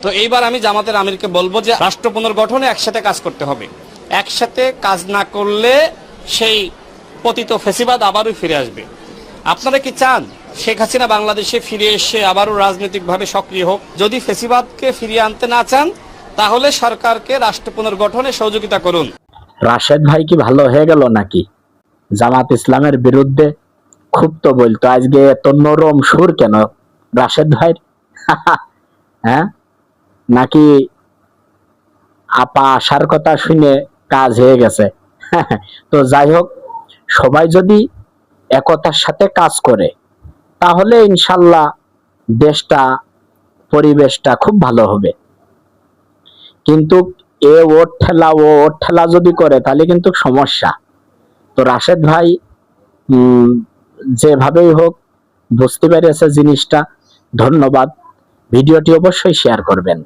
তো এইবার আমি জামাতের আমিরকে বলবো যে রাষ্ট্র পুনর্গঠনে একসাথে কাজ করতে হবে। একসাথে কাজ না করলে সেই পতিত ফেসিবাদ আবারও ফিরে আসবে। আপনারা কি চান শেখ হাসিনা বাংলাদেশে ফিরে এসে আবারও রাজনৈতিকভাবে সক্রিয় হোক? যদি ফেসিবাদকে ফিরিয়ে আনতে না চান তাহলে সরকারকে রাষ্ট্র পুনর্গঠনে সহযোগিতা করুন। রাশেদ ভাই কি ভালো হয়ে গেল নাকি? জামাত ইসলামের বিরুদ্ধে খুব তো বলতো, আজকে এত নরম সুর কেন রাশেদ ভাই? হ্যাঁ, নাকি আপা আসার কথা শুনে কাজ হয়ে গেছে? তো যাই হোক, সবাই যদি একতার সাথে কাজ করে তাহলে ইনশাল্লাহ দেশটা, পরিবেশটা খুব ভালো হবে। কিন্তু এ ওর ঠেলা ও ওর ঠেলা যদি করে তাহলে কিন্তু সমস্যা। তো রাশেদ ভাই যেভাবেই হোক বুঝতে পেরেছে জিনিসটা। ধন্যবাদ। ভিডিওটি অবশ্যই শেয়ার করবেন।